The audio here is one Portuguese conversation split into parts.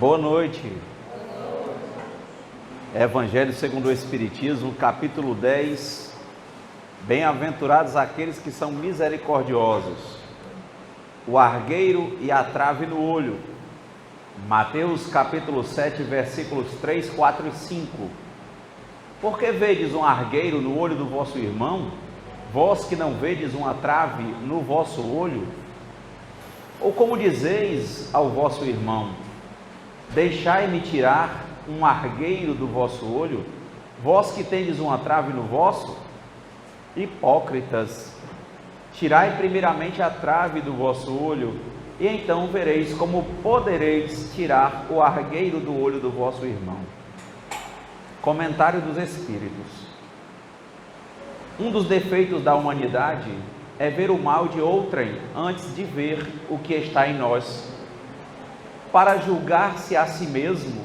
Boa noite. Evangelho segundo o Espiritismo, capítulo 10. Bem-aventurados aqueles que são misericordiosos. O argueiro e a trave no olho. Mateus capítulo 7, versículos 3, 4 e 5. Por que vedes um argueiro no olho do vosso irmão, vós que não vedes uma trave no vosso olho? Ou como dizeis ao vosso irmão, deixai-me tirar um argueiro do vosso olho, vós que tendes uma trave no vosso? Hipócritas, tirai primeiramente a trave do vosso olho, e então vereis como podereis tirar o argueiro do olho do vosso irmão. Comentário dos Espíritos. Um dos defeitos da humanidade é ver o mal de outrem antes de ver o que está em nós. Para julgar-se a si mesmo,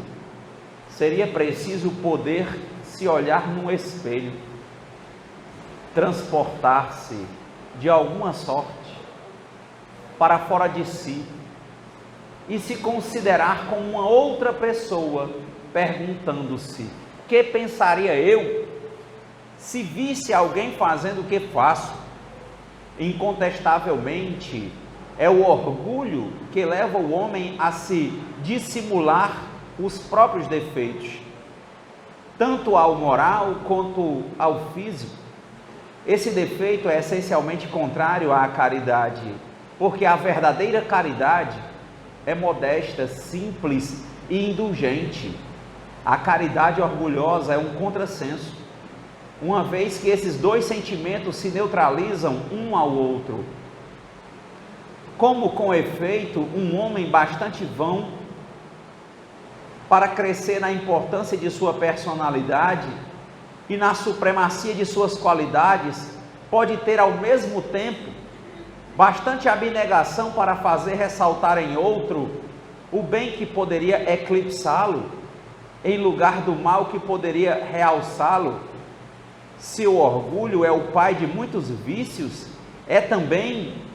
seria preciso poder se olhar num espelho, transportar-se de alguma sorte para fora de si e se considerar como uma outra pessoa, perguntando-se: que pensaria eu se visse alguém fazendo o que faço? Incontestavelmente, é o orgulho que leva o homem a se dissimular os próprios defeitos, tanto ao moral quanto ao físico. Esse defeito é essencialmente contrário à caridade, porque a verdadeira caridade é modesta, simples e indulgente. A caridade orgulhosa é um contrassenso, uma vez que esses dois sentimentos se neutralizam um ao outro. Como, com efeito, um homem bastante vão para crescer na importância de sua personalidade e na supremacia de suas qualidades, pode ter ao mesmo tempo bastante abnegação para fazer ressaltar em outro o bem que poderia eclipsá-lo, em lugar do mal que poderia realçá-lo. Se o orgulho é o pai de muitos vícios, é também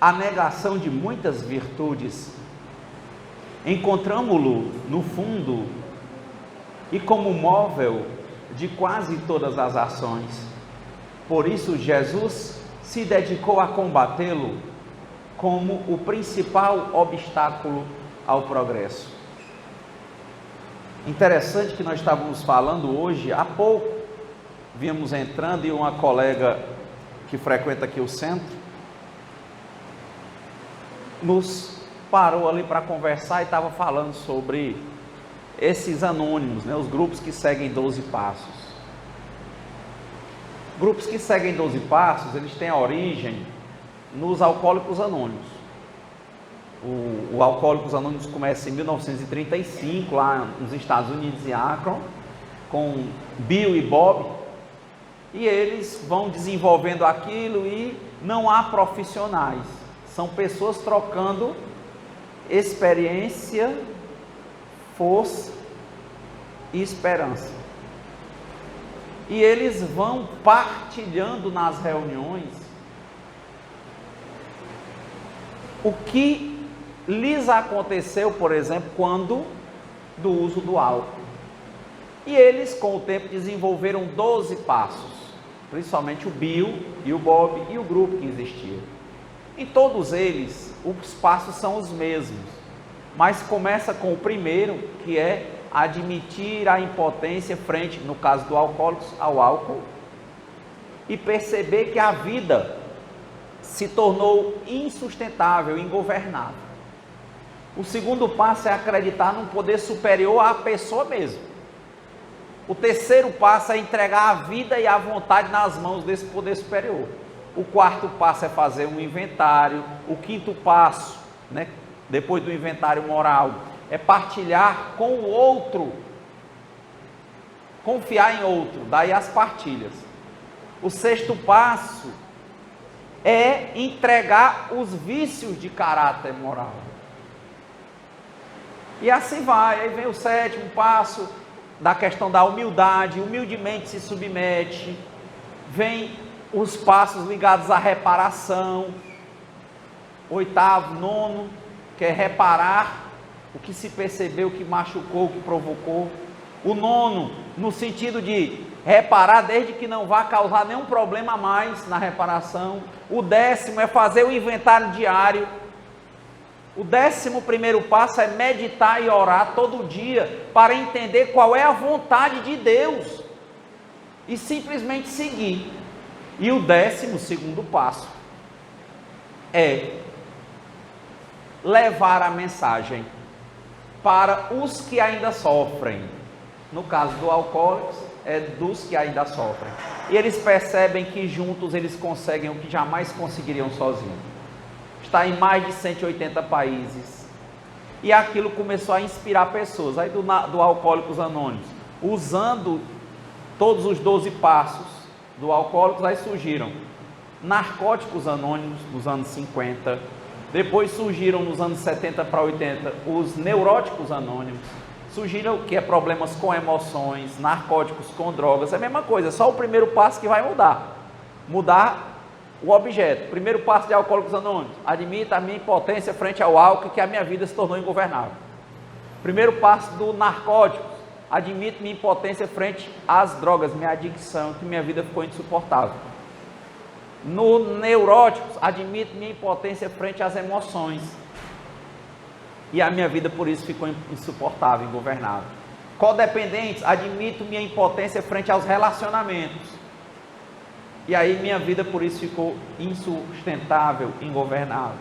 a negação de muitas virtudes. Encontramo-lo no fundo e como móvel de quase todas as ações. Por isso Jesus se dedicou a combatê-lo como o principal obstáculo ao progresso. Interessante que nós estávamos falando hoje, há pouco, vimos entrando e uma colega que frequenta aqui o centro nos parou ali para conversar e estava falando sobre esses anônimos, os grupos que seguem 12 passos. Grupos que seguem 12 passos, eles têm a origem nos Alcoólicos Anônimos. O Alcoólicos Anônimos começa em 1935, lá nos Estados Unidos, em Akron, com Bill e Bob, e eles vão desenvolvendo aquilo e não há profissionais, são pessoas trocando experiência, força e esperança. E eles vão partilhando nas reuniões o que lhes aconteceu, por exemplo, quando do uso do álcool. E eles, com o tempo, desenvolveram 12 passos, principalmente o Bill e o Bob e o grupo que existia. Em todos eles, os passos são os mesmos, mas começa com o primeiro, que é admitir a impotência frente, no caso do alcoólico, ao álcool, e perceber que a vida se tornou insustentável, ingovernável. O segundo passo é acreditar num poder superior à pessoa mesmo. O terceiro passo é entregar a vida e a vontade nas mãos desse poder superior. O quarto passo é fazer um inventário. O quinto passo, depois do inventário moral, é partilhar com o outro, confiar em outro, daí as partilhas. O sexto passo é entregar os vícios de caráter moral. E assim vai. Aí vem o sétimo passo, da questão da humildade, humildemente se submete. Vem os passos ligados à reparação, oitavo, nono, que é reparar o que se percebeu, o que machucou, o que provocou. O nono, no sentido de reparar desde que não vá causar nenhum problema a mais na reparação. O 10º é fazer o inventário diário. O 11º passo é meditar e orar todo dia para entender qual é a vontade de Deus e simplesmente seguir. E o 12º passo é levar a mensagem para os que ainda sofrem. No caso do alcoólicos, é dos que ainda sofrem. E eles percebem que juntos eles conseguem o que jamais conseguiriam sozinhos. Está em mais de 180 países. E aquilo começou a inspirar pessoas. Aí do Alcoólicos Anônimos, usando todos os 12 passos do Alcoólicos, aí surgiram Narcóticos Anônimos nos anos 50. Depois surgiram nos anos 70 para 80 os Neuróticos Anônimos. Surgiram o que é problemas com emoções, narcóticos com drogas, é a mesma coisa, só o primeiro passo que vai mudar o objeto. Primeiro passo de Alcoólicos Anônimos: admita a minha impotência frente ao álcool, que a minha vida se tornou ingovernável. Primeiro passo do narcóticos: admito minha impotência frente às drogas, minha adicção, que minha vida ficou insuportável. No neuróticos: admito minha impotência frente às emoções, e a minha vida por isso ficou insuportável, ingovernável. Codependentes: admito minha impotência frente aos relacionamentos, e aí minha vida por isso ficou insustentável, ingovernável.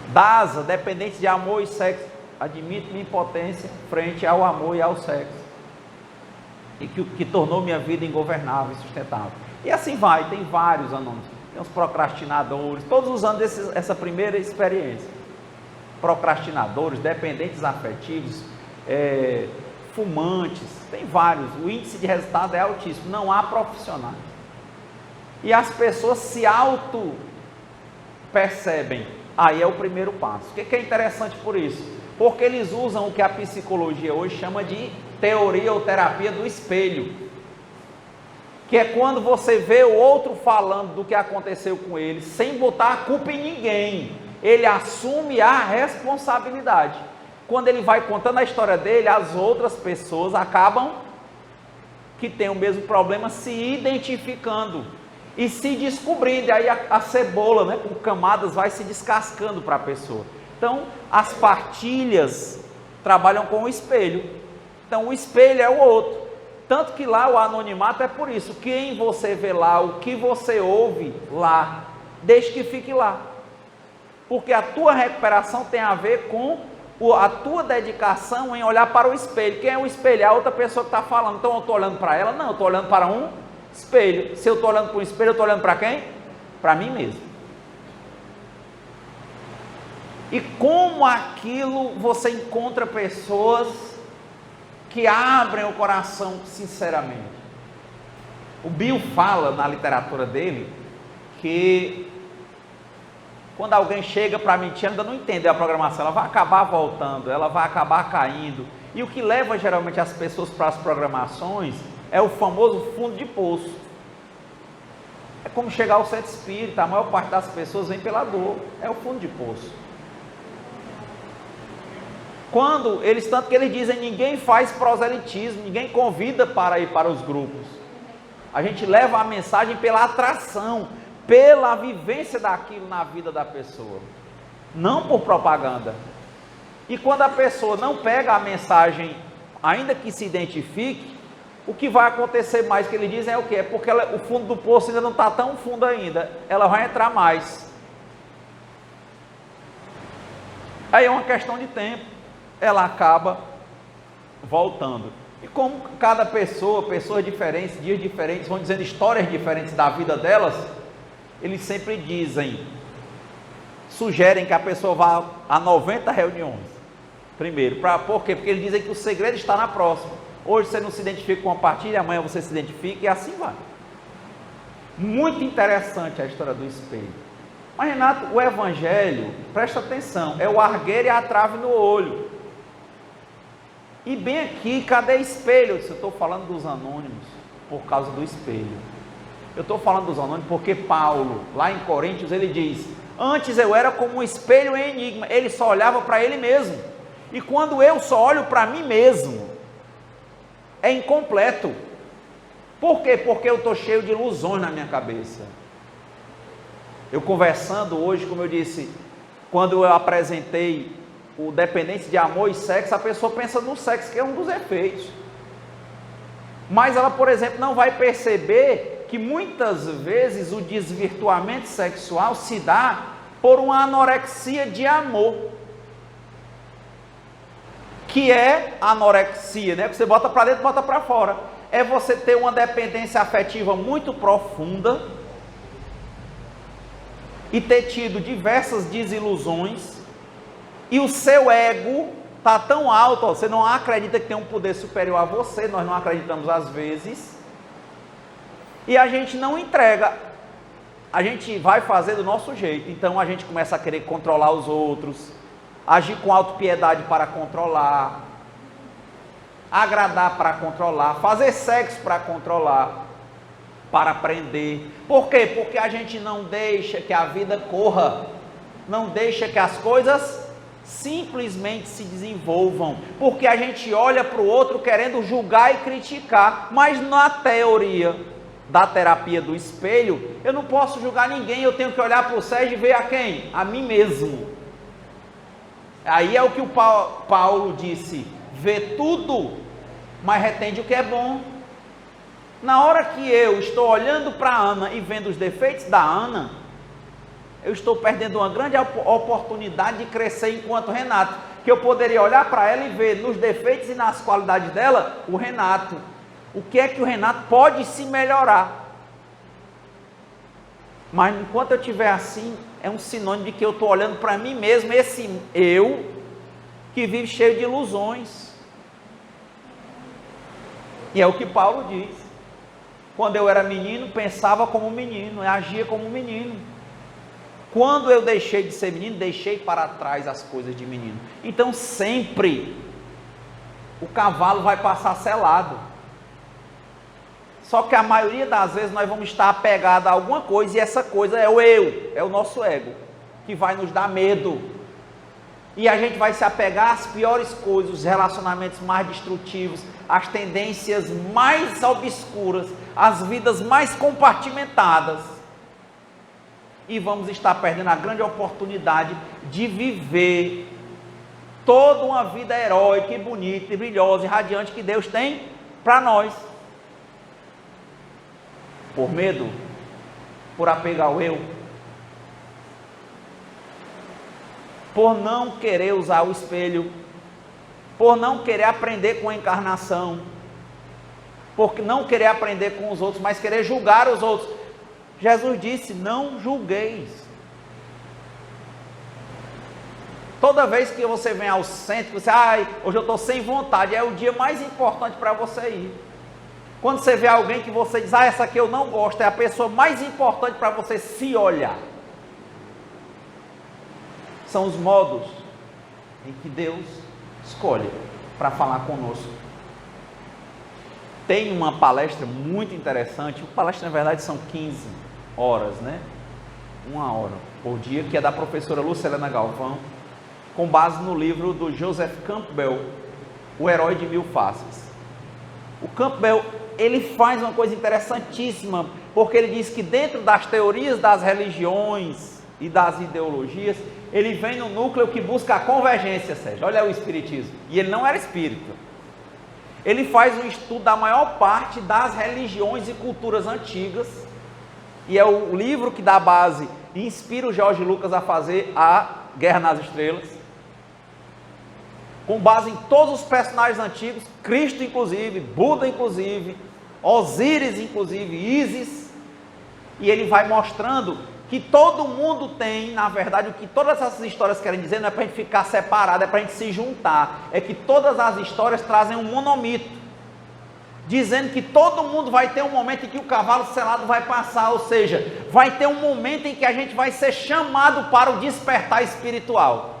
DASA: dependentes de amor e sexo: admito minha impotência frente ao amor e ao sexo, e que tornou minha vida ingovernável, insustentável. E assim vai, tem vários anônimos, tem os procrastinadores, todos usando essa primeira experiência. Procrastinadores, dependentes afetivos, fumantes, tem vários. O índice de resultado é altíssimo, não há profissionais. E as pessoas se auto-percebem. Aí é o primeiro passo. O que é interessante por isso? Porque eles usam o que a psicologia hoje chama de teoria ou terapia do espelho, que é quando você vê o outro falando do que aconteceu com ele, sem botar a culpa em ninguém, ele assume a responsabilidade. Quando ele vai contando a história dele, as outras pessoas acabam, que têm o mesmo problema, se identificando e se descobrindo. E aí a cebola, né, com camadas, vai se descascando para a pessoa. Então, as partilhas trabalham com o espelho. Então, o espelho é o outro. Tanto que lá o anonimato é por isso. Quem você vê lá, o que você ouve lá, deixe que fique lá. Porque a tua recuperação tem a ver com a tua dedicação em olhar para o espelho. Quem é o espelho? É a outra pessoa que está falando. Então eu estou olhando para ela? Não, eu estou olhando para um espelho. Se eu estou olhando para um espelho, eu estou olhando para quem? Para mim mesmo. E como aquilo você encontra pessoas que abrem o coração sinceramente. O Bill fala na literatura dele que quando alguém chega para mentir, ainda não entendeu a programação, ela vai acabar voltando, ela vai acabar caindo. E o que leva geralmente as pessoas para as programações é o famoso fundo de poço. É como chegar ao centro espírita, a maior parte das pessoas vem pela dor, é o fundo de poço. Tanto que eles dizem, ninguém faz proselitismo, ninguém convida para ir para os grupos. A gente leva a mensagem pela atração, pela vivência daquilo na vida da pessoa, não por propaganda. E quando a pessoa não pega a mensagem, ainda que se identifique, o que vai acontecer mais, que eles dizem, é o quê? É porque o fundo do poço ainda não está tão fundo ainda, ela vai entrar mais. Aí é uma questão de tempo, ela acaba voltando. E como cada pessoa, pessoas diferentes, dias diferentes, vão dizendo histórias diferentes da vida delas, eles sempre sugerem que a pessoa vá a 90 reuniões, primeiro. Por quê? Porque eles dizem que o segredo está na próxima. Hoje você não se identifica com uma partilha, amanhã você se identifica, e assim vai. Muito interessante a história do espelho. Mas Renato, o evangelho, presta atenção, é o argueiro e a trave no olho. E bem aqui, cadê espelho? Eu estou falando dos anônimos por causa do espelho. Eu estou falando dos anônimos porque Paulo, lá em Coríntios, ele diz, Antes eu era como um espelho em enigma, ele só olhava para ele mesmo. E quando eu só olho para mim mesmo, é incompleto. Por quê? Porque eu estou cheio de ilusões na minha cabeça. Eu conversando hoje, como eu disse, quando eu apresentei o dependência de amor e sexo, a pessoa pensa no sexo, que é um dos efeitos. Mas ela, por exemplo, não vai perceber que muitas vezes o desvirtuamento sexual se dá por uma anorexia de amor. Que é anorexia, né? Que você bota para dentro, bota para fora. É você ter uma dependência afetiva muito profunda e ter tido diversas desilusões, e o seu ego está tão alto, ó, você não acredita que tem um poder superior a você, nós não acreditamos às vezes, e a gente não entrega, a gente vai fazer do nosso jeito, então a gente começa a querer controlar os outros, agir com autopiedade para controlar, agradar para controlar, fazer sexo para controlar, para aprender. Por quê? Porque a gente não deixa que a vida corra, não deixa que as coisas simplesmente se desenvolvam, porque a gente olha para o outro querendo julgar e criticar, mas na teoria da terapia do espelho, eu não posso julgar ninguém, eu tenho que olhar para o Sérgio e ver a quem? A mim mesmo. Aí é o que o Paulo disse, vê tudo, mas retende o que é bom. Na hora que eu estou olhando para a Ana e vendo os defeitos da Ana, eu estou perdendo uma grande oportunidade de crescer enquanto Renato, que eu poderia olhar para ela e ver nos defeitos e nas qualidades dela, o Renato. O que é que o Renato pode se melhorar? Mas enquanto eu estiver assim, é um sinônimo de que eu estou olhando para mim mesmo, esse eu que vive cheio de ilusões. E é o que Paulo diz. Quando eu era menino, pensava como menino, agia como menino. Quando eu deixei de ser menino, deixei para trás as coisas de menino. Então sempre o cavalo vai passar selado. Só que a maioria das vezes nós vamos estar apegados a alguma coisa, e essa coisa é o eu, é o nosso ego, que vai nos dar medo. E a gente vai se apegar às piores coisas, os relacionamentos mais destrutivos, as tendências mais obscuras, as vidas mais compartimentadas. E vamos estar perdendo a grande oportunidade de viver toda uma vida heróica e bonita e brilhosa e radiante que Deus tem para nós. Por medo, por apegar ao eu, por não querer usar o espelho, por não querer aprender com a encarnação, por não querer aprender com os outros, mas querer julgar os outros. Jesus disse, não julgueis. Toda vez que você vem ao centro, você, hoje eu estou sem vontade, é o dia mais importante para você ir. Quando você vê alguém que você diz, essa aqui eu não gosto, é a pessoa mais importante para você se olhar. São os modos em que Deus escolhe para falar conosco. Tem uma palestra muito interessante, a palestra na verdade são 15 horas, né? 1 hora por dia, que é da professora Lucilena Galvão, com base no livro do Joseph Campbell, O Herói de Mil Faces. O Campbell, ele faz uma coisa interessantíssima, porque ele diz que dentro das teorias das religiões e das ideologias, ele vem no núcleo que busca a convergência, Sérgio. Olha o espiritismo. E ele não era espírita. Ele faz um estudo da maior parte das religiões e culturas antigas, e é o livro que dá base e inspira o Jorge Lucas a fazer a Guerra nas Estrelas, com base em todos os personagens antigos, Cristo inclusive, Buda inclusive, Osíris inclusive, Ísis, e ele vai mostrando que todo mundo tem, na verdade, o que todas essas histórias querem dizer não é para a gente ficar separado, é para a gente se juntar, é que todas as histórias trazem um monomito, dizendo que todo mundo vai ter um momento em que o cavalo selado vai passar, ou seja, vai ter um momento em que a gente vai ser chamado para o despertar espiritual.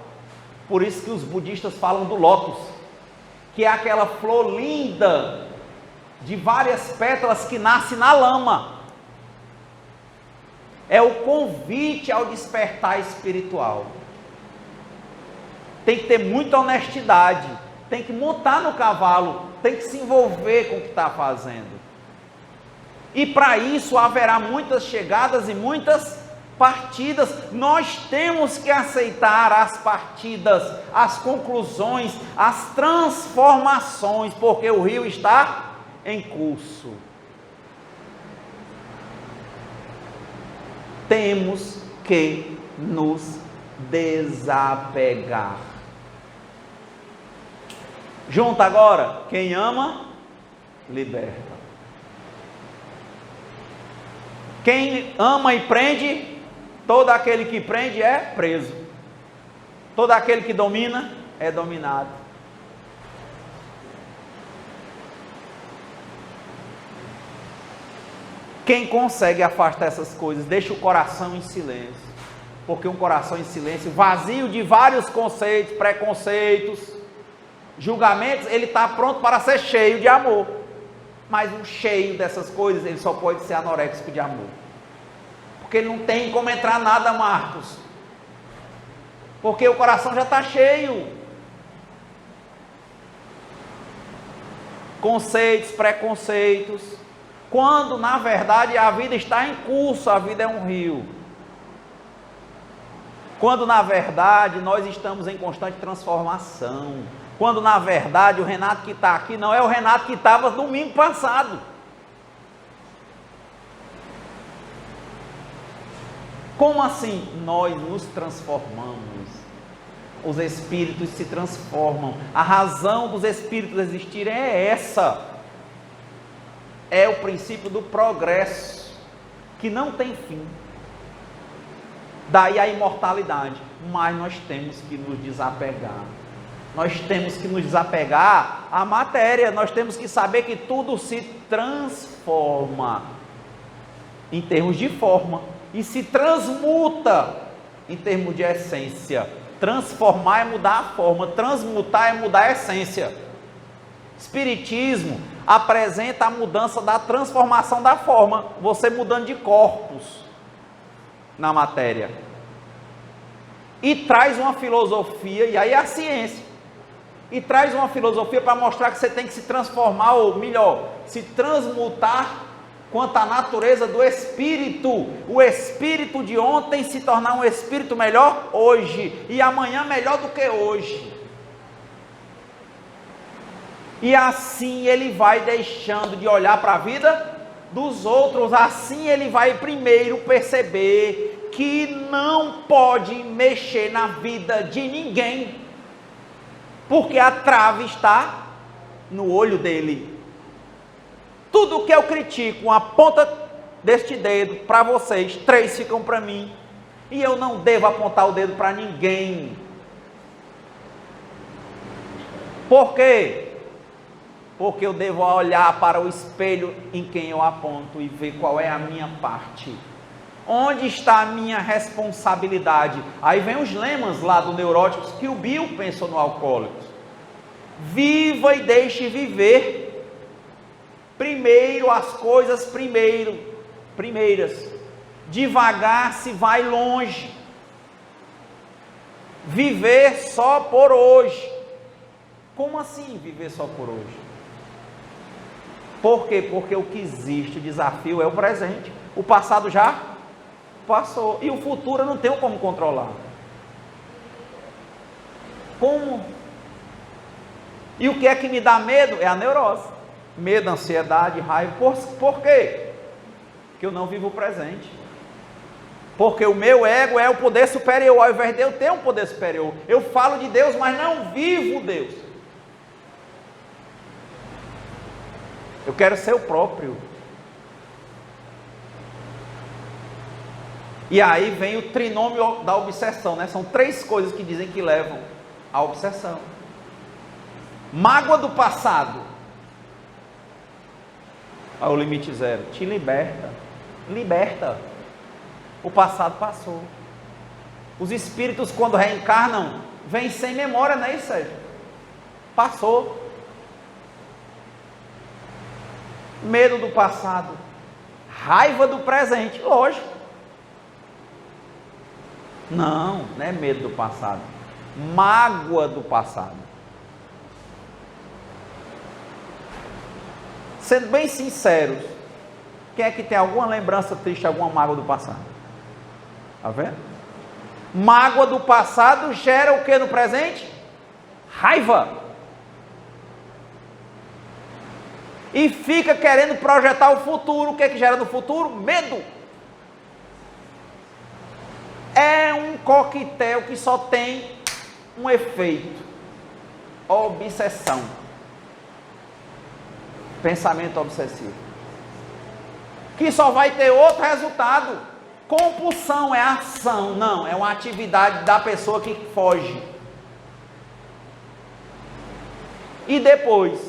Por isso que os budistas falam do lótus, que é aquela flor linda, de várias pétalas que nasce na lama. É o convite ao despertar espiritual. Tem que ter muita honestidade, tem que montar no cavalo, tem que se envolver com o que está fazendo. E para isso haverá muitas chegadas e muitas partidas. Nós temos que aceitar as partidas, as conclusões, as transformações, porque o rio está em curso. Temos que nos desapegar. Junta agora, quem ama, liberta. Quem ama e prende, todo aquele que prende é preso. Todo aquele que domina é dominado. Quem consegue afastar essas coisas, deixa o coração em silêncio. Porque um coração em silêncio, vazio de vários conceitos, preconceitos, julgamentos, ele está pronto para ser cheio de amor. Mas um cheio dessas coisas, ele só pode ser anoréxico de amor. Porque não tem como entrar nada, Marcos. Porque o coração já está cheio. Conceitos, preconceitos. Quando, na verdade, a vida está em curso, a vida é um rio. Quando, na verdade, nós estamos em constante transformação. Quando, na verdade, o Renato que está aqui não é o Renato que estava domingo passado. Como assim? Nós nos transformamos. Os espíritos se transformam. A razão dos espíritos existirem é essa. É o princípio do progresso, que não tem fim. Daí a imortalidade. Mas nós temos que nos desapegar. Nós temos que nos desapegar à matéria. Nós temos que saber que tudo se transforma em termos de forma e se transmuta em termos de essência. Transformar é mudar a forma, transmutar é mudar a essência. Espiritismo apresenta a mudança da transformação da forma, você mudando de corpos na matéria. E traz uma filosofia, e aí é a ciência. E traz uma filosofia para mostrar que você tem que se transformar, ou melhor, se transmutar quanto à natureza do espírito. O espírito de ontem se tornar um espírito melhor hoje, e amanhã melhor do que hoje. E assim ele vai deixando de olhar para a vida dos outros, assim ele vai primeiro perceber que não pode mexer na vida de ninguém, porque a trave está no olho dele. Tudo que eu critico, uma ponta deste dedo para vocês, 3 ficam para mim, e eu não devo apontar o dedo para ninguém. Por quê? Porque eu devo olhar para o espelho em quem eu aponto e ver qual é a minha parte. Onde está a minha responsabilidade? Aí vem os lemas lá do Neuróticos que o Bill pensou no Alcoólicos. Viva e deixe viver. Primeiro as coisas primeiras. Devagar se vai longe. Viver só por hoje. Como assim viver só por hoje? Por quê? Porque o que existe, o desafio é o presente. O passado já passou. E o futuro eu não tenho como controlar. Como? E o que é que me dá medo? É a neurose. Medo, ansiedade, raiva. Por quê? Porque eu não vivo o presente. Porque o meu ego é o poder superior. Ao invés de eu ter um poder superior, eu falo de Deus, mas não vivo Deus. Eu quero ser o próprio. E aí vem o trinômio da obsessão, né? São 3 coisas que dizem que levam à obsessão. Mágoa do passado. Ao limite zero. Te liberta. Liberta. O passado passou. Os espíritos, quando reencarnam, vêm sem memória, não é isso, Sérgio? Passou. Medo do passado, raiva do presente, lógico. Não, não é medo do passado. Mágoa do passado. Sendo bem sinceros, quem é que tem alguma lembrança triste, alguma mágoa do passado? Está vendo? Mágoa do passado gera o que no presente? Raiva. E fica querendo projetar o futuro. O que é que gera no futuro? Medo. É um coquetel que só tem um efeito: obsessão. Pensamento obsessivo. Que só vai ter outro resultado. Compulsão é ação, não, é uma atividade da pessoa que foge. E depois,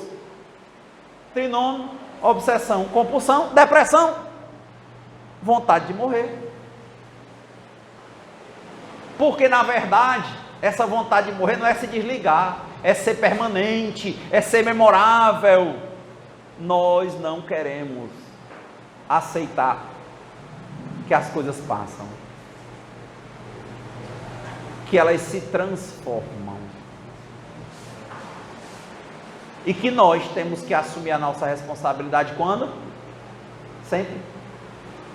trinômio, obsessão, compulsão, depressão, vontade de morrer. Porque na verdade, essa vontade de morrer não é se desligar, é ser permanente, é ser memorável. Nós não queremos aceitar que as coisas passam, que elas se transformam, e que nós temos que assumir a nossa responsabilidade quando? Sempre.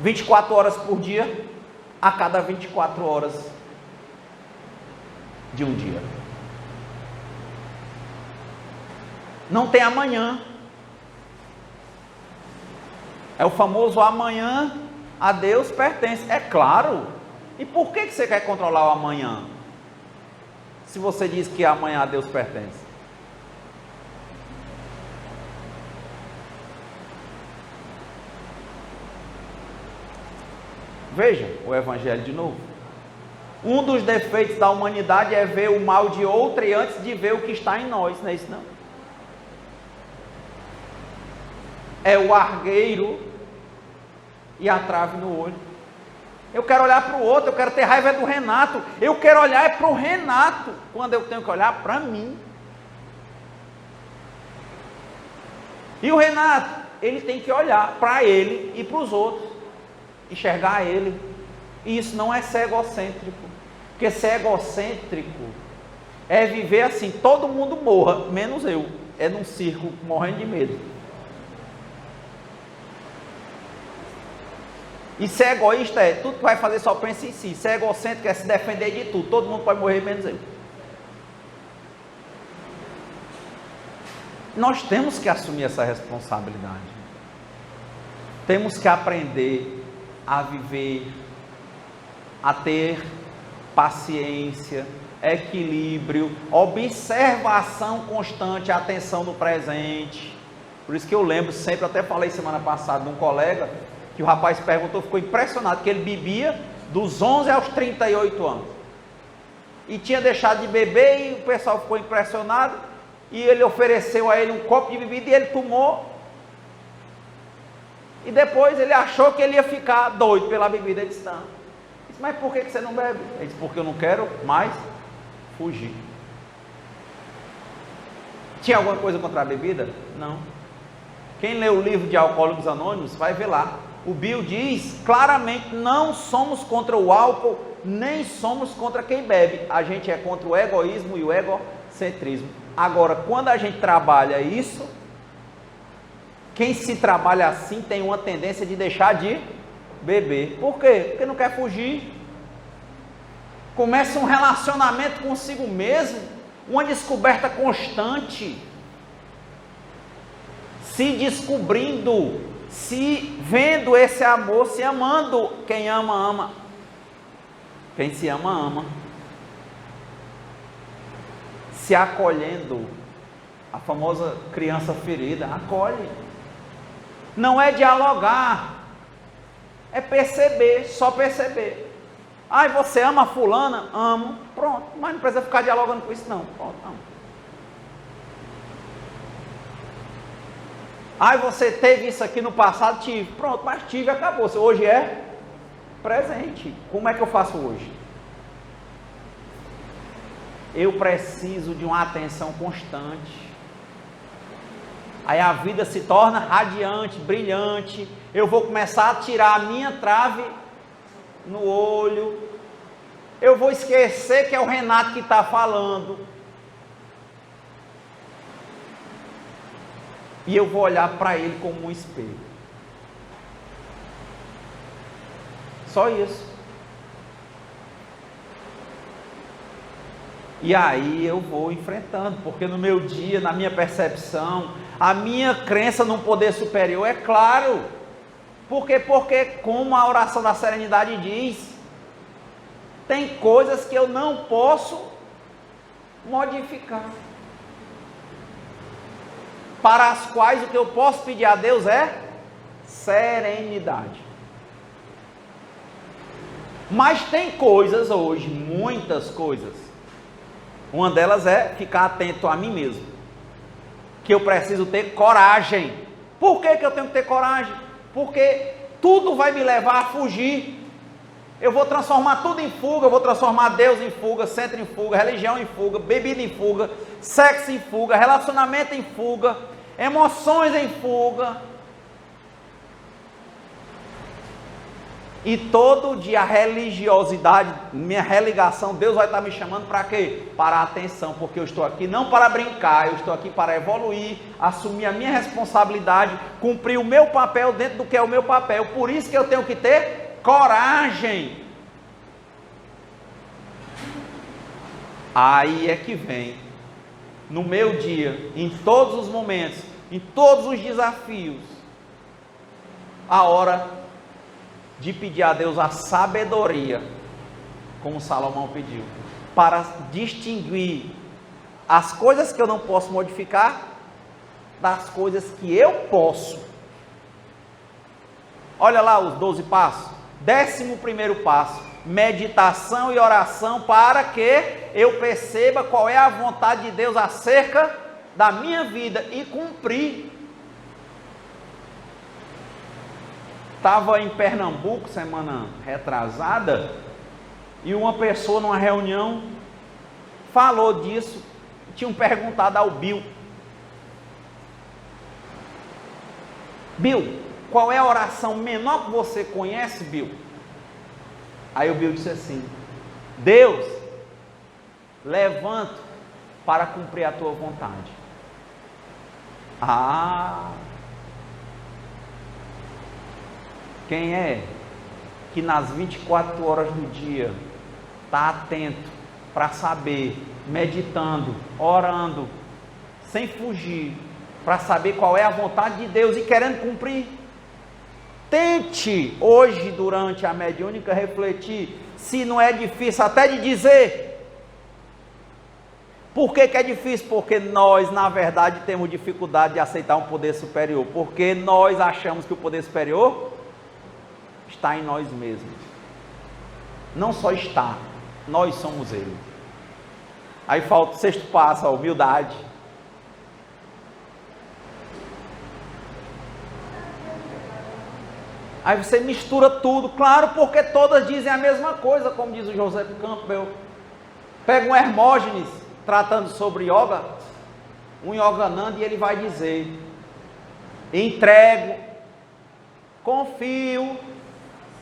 24 horas por dia, a cada 24 horas de um dia. Não tem amanhã. É o famoso amanhã a Deus pertence. É claro. E por que você quer controlar o amanhã? Se você diz que amanhã a Deus pertence. Veja o Evangelho de novo. Um dos defeitos da humanidade é ver o mal de outrem antes de ver o que está em nós. Não é isso não? É o argueiro e a trave no olho. Eu quero olhar para o outro, eu quero ter raiva do Renato. Eu quero olhar para o Renato, quando eu tenho que olhar para mim. E o Renato, ele tem que olhar para ele e para os outros, enxergar ele. E isso não é ser egocêntrico, porque ser egocêntrico é viver assim, todo mundo morra, menos eu. É num circo, morrendo de medo. E ser egoísta é, tudo que vai fazer só pensa em si. Ser egocêntrico é se defender de tudo, todo mundo pode morrer menos eu. Nós temos que assumir essa responsabilidade. Temos que aprender a viver, a ter paciência, equilíbrio, observação constante, atenção no presente. Por isso que eu lembro sempre, até falei semana passada de um colega, que o rapaz perguntou, ficou impressionado, que ele bebia dos 11 aos 38 anos. E tinha deixado de beber e o pessoal ficou impressionado. E ele ofereceu a ele um copo de bebida e ele tomou. E depois ele achou que ele ia ficar doido pela bebida. Ele disse, não. Ele disse, mas por que você não bebe? Ele disse, porque eu não quero mais fugir. Tinha alguma coisa contra a bebida? Não. Quem lê o livro de Alcoólicos Anônimos vai ver lá. O Bill diz claramente, não somos contra o álcool, nem somos contra quem bebe. A gente é contra o egoísmo e o egocentrismo. Agora, quando a gente trabalha isso, quem se trabalha assim tem uma tendência de deixar de beber. Por quê? Porque não quer fugir. Começa um relacionamento consigo mesmo, uma descoberta constante. Se descobrindo, se vendo esse amor, se amando. Quem ama, ama. Quem se ama, ama. Se acolhendo. A famosa criança ferida, acolhe. Não é dialogar, é perceber, só perceber. Ai, você ama a fulana? Amo. Pronto, mas não precisa ficar dialogando com isso não. Pronto, amo. Ai, você teve isso aqui no passado? Tive. Pronto, mas tive e acabou. Hoje é presente. Como é que eu faço hoje? Eu preciso de uma atenção constante. Aí a vida se torna radiante, brilhante. Eu vou começar a tirar a minha trave no olho. Eu vou esquecer que é o Renato que está falando. E eu vou olhar para ele como um espelho. Só isso. E aí eu vou enfrentando, porque no meu dia, na minha percepção, a minha crença num poder superior é claro. Por quê? Porque, como a oração da serenidade diz, tem coisas que eu não posso modificar. Para as quais o que eu posso pedir a Deus é serenidade. Mas tem coisas hoje, muitas coisas. Uma delas é ficar atento a mim mesmo. Que eu preciso ter coragem. Por que eu tenho que ter coragem? Porque tudo vai me levar a fugir. Eu vou transformar tudo em fuga, eu vou transformar Deus em fuga, centro em fuga, religião em fuga, bebida em fuga, sexo em fuga, relacionamento em fuga, emoções em fuga. E todo dia a religiosidade, minha religação, Deus vai estar me chamando para quê? Para a atenção, porque eu estou aqui não para brincar, eu estou aqui para evoluir, assumir a minha responsabilidade, cumprir o meu papel dentro do que é o meu papel. Por isso que eu tenho que ter coragem. Aí é que vem, no meu dia, em todos os momentos, em todos os desafios, a hora de pedir a Deus a sabedoria, como Salomão pediu, para distinguir as coisas que eu não posso modificar das coisas que eu posso. Olha lá os 12 passos. 11º passo, meditação e oração para que eu perceba qual é a vontade de Deus acerca da minha vida e cumprir. Estava em Pernambuco semana retrasada e uma pessoa numa reunião falou disso. Tinham perguntado ao Bill: Bill, qual é a oração menor que você conhece, Bill? Aí o Bill disse assim: Deus, levanto para cumprir a tua vontade. Quem é que nas 24 horas do dia está atento para saber, meditando, orando, sem fugir, para saber qual é a vontade de Deus e querendo cumprir? Tente hoje, durante a mediúnica, refletir se não é difícil até de dizer. Por que é difícil? Porque nós, na verdade, temos dificuldade de aceitar um poder superior. Porque nós achamos que o poder superior está em nós mesmos. Não só está, nós somos ele. Aí falta o 6º passo, a humildade. Aí você mistura tudo, claro, porque todas dizem a mesma coisa, como diz o Joseph Campbell. Pega um Hermógenes, tratando sobre yoga, um Yogananda, e ele vai dizer: entrego, confio,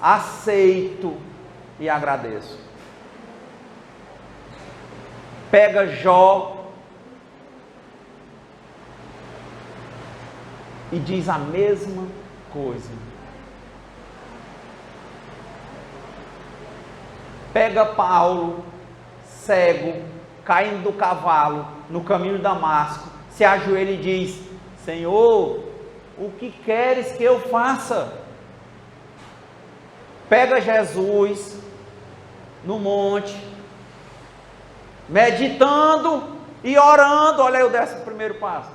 aceito e agradeço. Pega Jó e diz a mesma coisa. Pega Paulo, cego, caindo do cavalo, no caminho de Damasco, se ajoelha e diz: Senhor, o que queres que eu faça? Pega Jesus no monte, meditando e orando. Olha aí o 11º passo.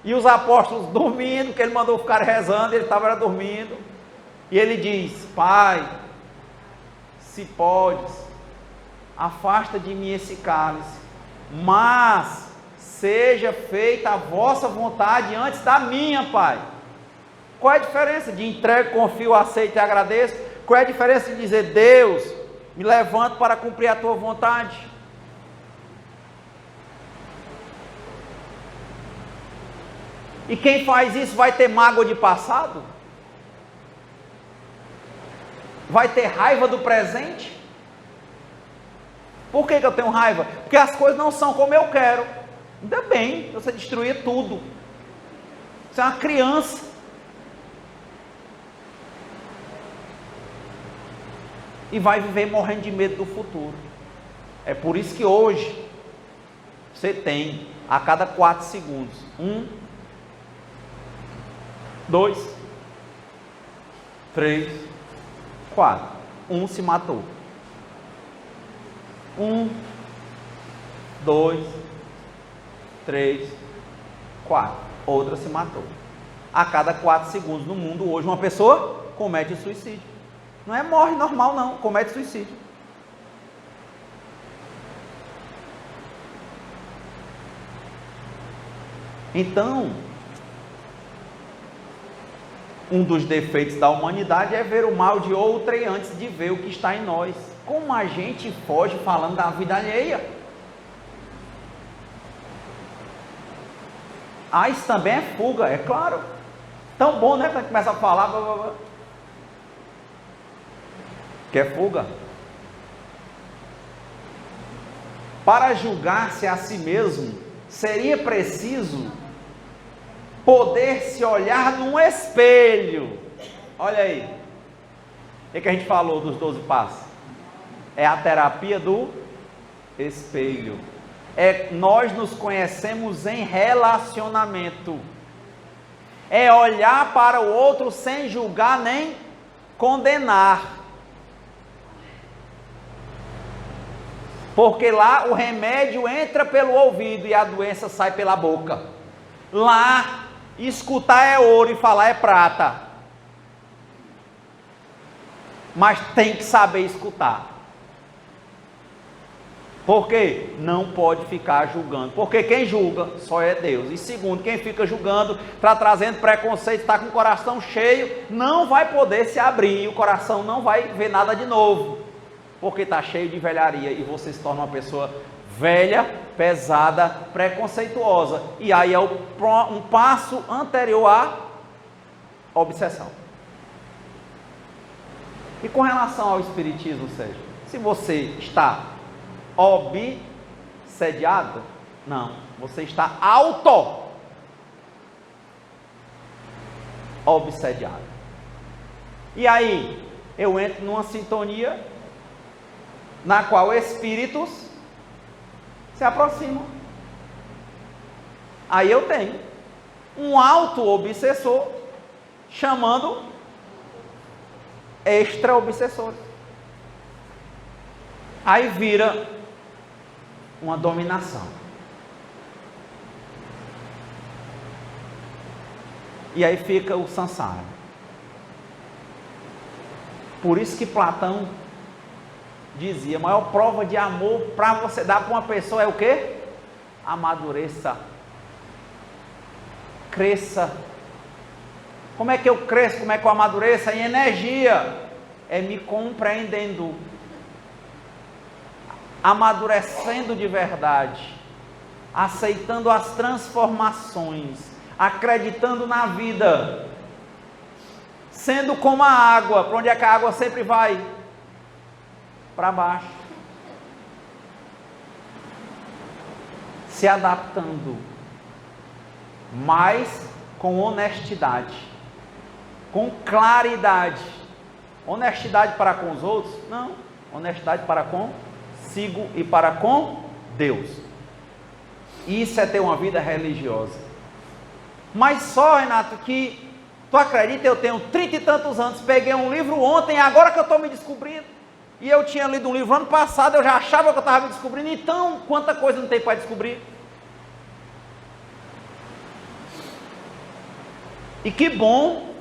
E os apóstolos dormindo, que ele mandou ficar rezando, ele estava dormindo. E ele diz: Pai, se podes, afasta de mim esse cálice, mas seja feita a vossa vontade antes da minha, Pai. Qual é a diferença de entrego, confio, aceito e agradeço? Qual é a diferença de dizer: Deus, me levanto para cumprir a tua vontade? E quem faz isso vai ter mágoa de passado? Vai ter raiva do presente? Por que eu tenho raiva? Porque as coisas não são como eu quero. Ainda bem, você destruir tudo. Você é uma criança. E vai viver morrendo de medo do futuro. É por isso que hoje você tem a cada 4 segundos 1, 2, 3, 4. Um se matou. 1, 2, 3, 4. Outra se matou. A cada 4 segundos no mundo hoje uma pessoa comete suicídio. Não é morre normal não, comete suicídio. Então, um dos defeitos da humanidade é ver o mal de outrem antes de ver o que está em nós. Como a gente foge falando da vida alheia? Ah, isso também é fuga, é claro. Tão bom, né? Quando começa a falar, blá, blá, blá. Que é fuga. Para julgar-se a si mesmo, seria preciso poder se olhar num espelho. Olha aí. O que a gente falou dos 12 passos? É a terapia do espelho. Nós nos conhecemos em relacionamento. É olhar para o outro sem julgar nem condenar. Porque lá o remédio entra pelo ouvido e a doença sai pela boca. Lá, escutar é ouro e falar é prata. Mas tem que saber escutar. Por quê? Não pode ficar julgando. Porque quem julga só é Deus. E segundo, quem fica julgando, está trazendo preconceito, está com o coração cheio, não vai poder se abrir. E o coração não vai ver nada de novo. Porque está cheio de velharia e você se torna uma pessoa velha, pesada, preconceituosa. E aí é um passo anterior à obsessão. E com relação ao espiritismo, Sérgio, se você está obsediado, não, você está obsediado. E aí eu entro numa sintonia na qual espíritos se aproximam. Aí eu tenho um auto-obsessor chamando extra-obsessor. Aí vira uma dominação. E aí fica o samsara. Por isso que Platão dizia, a maior prova de amor para você dar para uma pessoa é o quê? Amadureça. Cresça. Como é que eu cresço? Como é que eu amadureço? Em energia. É me compreendendo. Amadurecendo de verdade. Aceitando as transformações. Acreditando na vida. Sendo como a água. Para onde é que a água sempre vai? Para baixo, se adaptando, mas com honestidade, com claridade. Honestidade para com os outros? Não, honestidade para consigo e para com Deus. Isso é ter uma vida religiosa. Mas só, Renato, que tu acredita, eu tenho 30 e tantos anos, peguei um livro ontem, agora que eu estou me descobrindo. E eu tinha lido um livro ano passado, eu já achava que eu estava me descobrindo, então quanta coisa não tem para descobrir? E que bom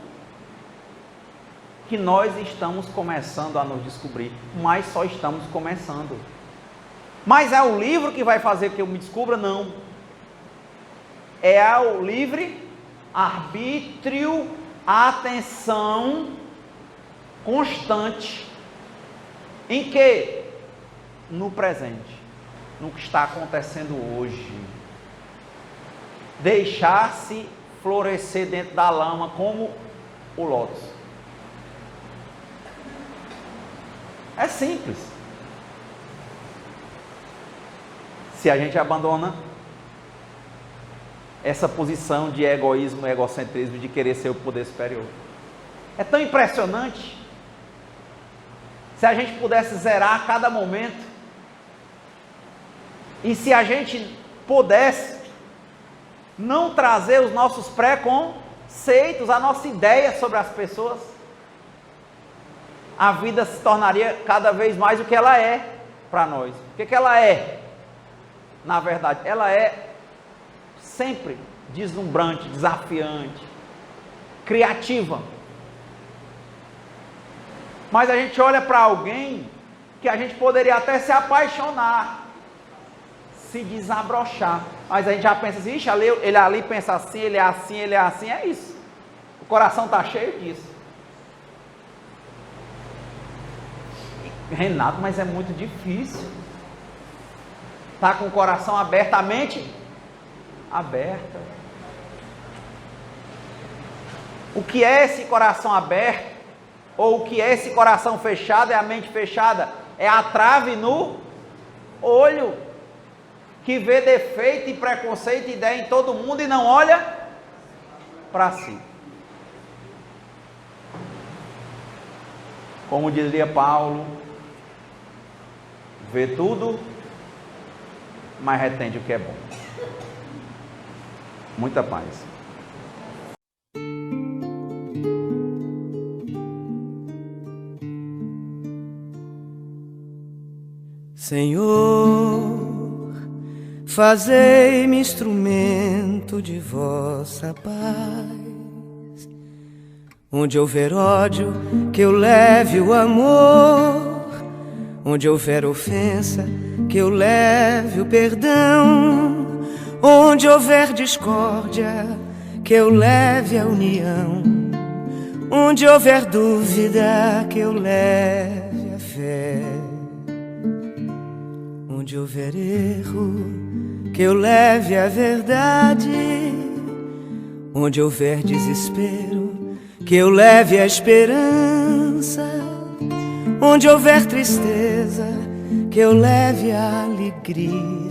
que nós estamos começando a nos descobrir, mas só estamos começando. Mas é o livro que vai fazer que eu me descubra? Não. É o livre arbítrio, atenção constante. Em que? No presente, no que está acontecendo hoje. Deixar-se florescer dentro da lama como o lótus. É simples. se a gente abandona essa posição de egoísmo, egocentrismo, de querer ser o poder superior. É tão impressionante. Se a gente pudesse zerar a cada momento, e se a gente pudesse não trazer os nossos preconceitos, a nossa ideia sobre as pessoas, a vida se tornaria cada vez mais o que ela é para nós. O que ela é? Na verdade, ela é sempre deslumbrante, desafiante, criativa. Mas a gente olha para alguém que a gente poderia até se apaixonar, se desabrochar. Mas a gente já pensa assim, ixi, ele ali pensa assim, ele é assim, ele é assim, é isso. O coração está cheio disso. Renato, mas é muito difícil. Está com o coração aberto, a mente aberta. O que é esse coração aberto? Ou o que é esse coração fechado? É a mente fechada? É a trave no olho, que vê defeito e preconceito e ideia em todo mundo e não olha para si. Como diria Paulo, vê tudo, mas retende o que é bom. Muita paz. Senhor, fazei-me instrumento de vossa paz. Onde houver ódio, que eu leve o amor. Onde houver ofensa, que eu leve o perdão. Onde houver discórdia, que eu leve a união. Onde houver dúvida, que eu leve a fé. Onde houver erro, que eu leve a verdade. Onde houver desespero, que eu leve a esperança. Onde houver tristeza, que eu leve a alegria.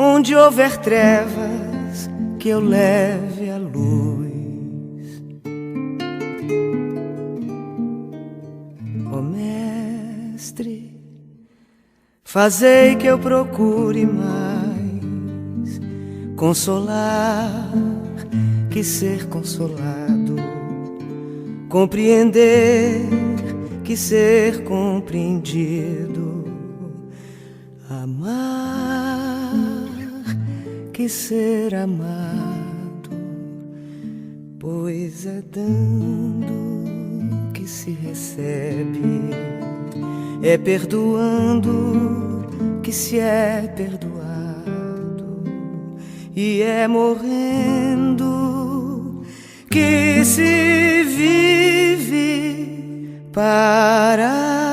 Onde houver trevas, que eu leve a luz. Ó Mestre, fazei que eu procure mais consolar que ser consolado, compreender que ser compreendido, amar que ser amado, pois é dando que se recebe, é perdoando que se é perdoado, e é morrendo que se vive para